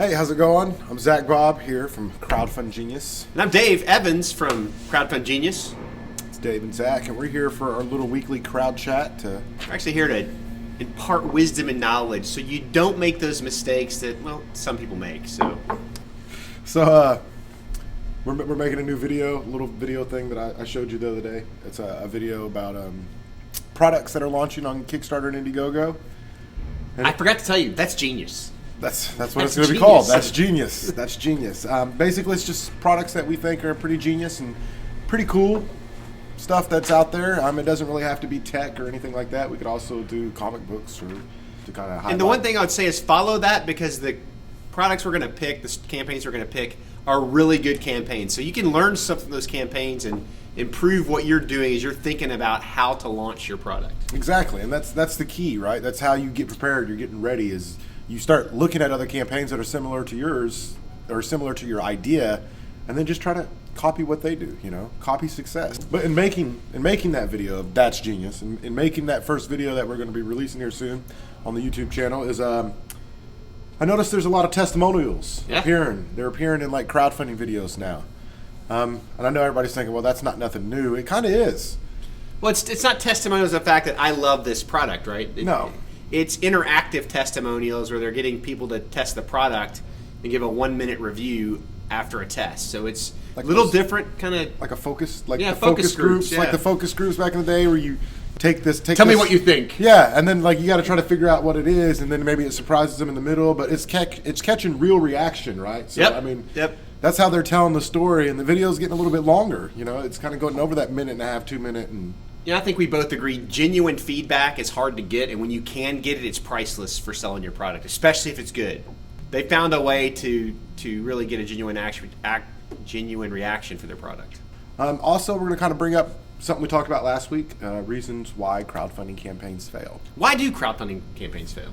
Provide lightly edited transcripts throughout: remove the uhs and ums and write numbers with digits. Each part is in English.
Hey, how's it going? I'm Zach Bob here from Crowdfund Genius. And I'm Dave Evans from Crowdfund Genius. It's Dave and Zach, and we're here for our little weekly crowd chat. We're actually here to impart wisdom and knowledge so you don't make those mistakes that, well, some people make. So we're making a new video, a little video thing that I showed you the other day. It's a video about products that are launching on Kickstarter and Indiegogo. And I forgot to tell you, that's genius. That's what it's going to be called. That's genius. That's genius. Basically, it's just products that we think are pretty genius and pretty cool stuff that's out there. It doesn't really have to be tech or anything like that. We could also do comic books or to kind of highlight. And the one thing I would say is follow that, because the products we're going to pick, the campaigns we're going to pick, are really good campaigns. So you can learn something from those campaigns and improve what you're doing as you're thinking about how to launch your product. Exactly, and that's the key, right? That's how you get prepared. You're getting ready. Is you start looking at other campaigns that are similar to yours or similar to your idea, and then just try to copy what they do. Copy success. But in making that video, that's genius. And in making that first video that we're going to be releasing here soon on the YouTube channel is I noticed there's a lot of testimonials appearing. They're appearing in like crowdfunding videos now. And I know everybody's thinking, well, that's not nothing new. It kind of is. Well, it's not testimonials of the fact that I love this product, right? No. It's interactive testimonials where they're getting people to test the product and give a 1-minute review after a test. So it's like a little different, kind of like a focus, focus groups, like the focus groups back in the day where you tell me what you think. Yeah, and then like you got to try to figure out what it is, and then maybe it surprises them in the middle, but it's catching real reaction, right? So that's how they're telling the story, and the video's getting a little bit longer. It's kind of going over that minute and a half, 2 minute, and I think we both agree genuine feedback is hard to get, and when you can get it, it's priceless for selling your product, especially if it's good. They found a way to really get a genuine reaction for their product. Also, we're going to kind of bring up something we talked about last week, reasons why crowdfunding campaigns fail. Why do crowdfunding campaigns fail?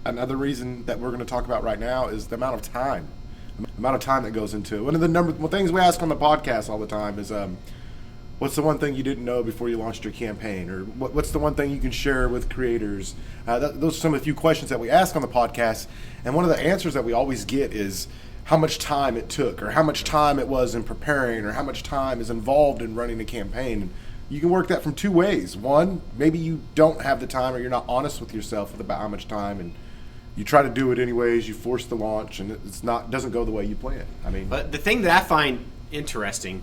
Another reason that we're going to talk about right now is the amount of time. The amount of time that goes into it. One of the things we ask on the podcast all the time is, what's the one thing you didn't know before you launched your campaign? Or what's the one thing you can share with creators? Those are some of the few questions that we ask on the podcast. And one of the answers that we always get is how much time it took, or how much time it was in preparing, or how much time is involved in running a campaign. And you can work that from two ways. One, maybe you don't have the time, or you're not honest with yourself about how much time, and you try to do it anyways. You force the launch, and it doesn't go the way you planned. But the thing that I find interesting,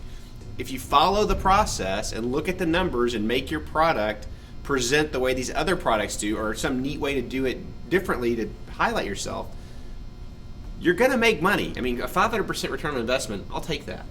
if you follow the process and look at the numbers and make your product present the way these other products do, or some neat way to do it differently to highlight yourself, you're going to make money. A 500% return on investment, I'll take that.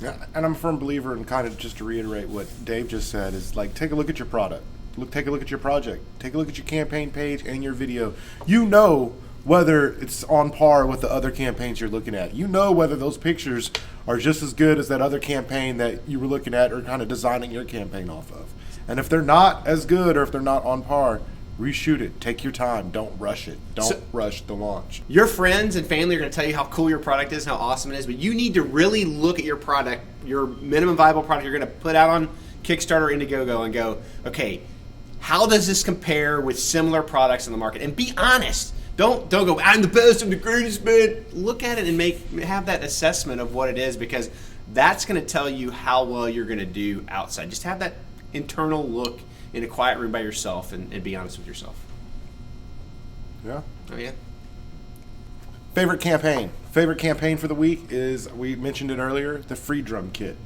Yeah, and I'm a firm believer in, kind of just to reiterate what Dave just said, is like, take a look at your product. Take a look at your project. Take a look at your campaign page and your video. You know whether it's on par with the other campaigns you're looking at. You know whether those pictures are just as good as that other campaign that you were looking at or kind of designing your campaign off of. And if they're not as good, or if they're not on par, reshoot it. Take your time. Don't rush it. Don't rush the launch. Your friends and family are going to tell you how cool your product is, how awesome it is, but you need to really look at your product, your minimum viable product you're going to put out on Kickstarter, Indiegogo, and go, okay, how does this compare with similar products in the market? And be honest. Don't go, I'm the best, I'm the greatest, man. Look at it and have that assessment of what it is, because that's going to tell you how well you're going to do outside. Just have that internal look in a quiet room by yourself and be honest with yourself. Yeah. Oh, yeah. Favorite campaign for the week is, we mentioned it earlier, the Freedrum Kit.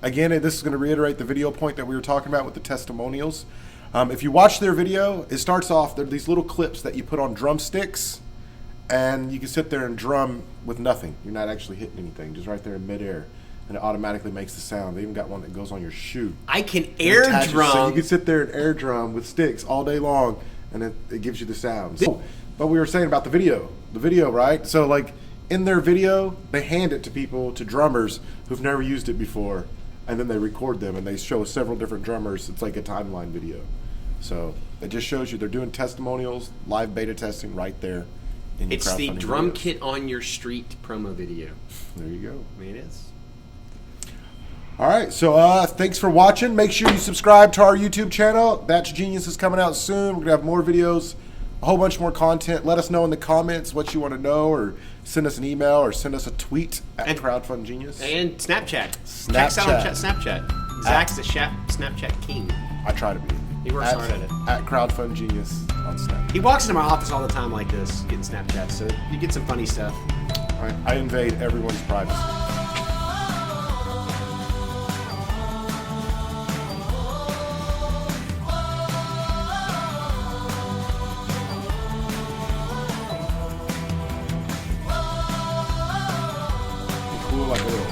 Again, this is going to reiterate the video point that we were talking about with the testimonials. If you watch their video, it starts off, there are these little clips that you put on drumsticks, and you can sit there and drum with nothing. You're not actually hitting anything, just right there in midair, and it automatically makes the sound. They even got one that goes on your shoe. I can air drum. So you can sit there and air drum with sticks all day long, and it gives you the sound. But we were saying about the video, right? So like in their video, they hand it to people, to drummers who've never used it before, and then they record them, and they show several different drummers. It's like a timeline video. So it just shows you they're doing testimonials, live beta testing right there in your It's the drum videos. kit on your street promo video. There you go. It is. All right, so thanks for watching. Make sure you subscribe to our YouTube channel. That's Genius is coming out soon. We're going to have more videos a whole bunch more content. Let us know in the comments what you want to know, or send us an email, or send us a tweet at Crowdfund Genius. And Snapchat. Check us out on Snapchat. Zach's the Snapchat king. I try to be. He works hard at it. At Crowdfund Genius on Snap. He walks into my office all the time like this, getting Snapchats, so you get some funny stuff. I invade everyone's privacy. Cool, like a little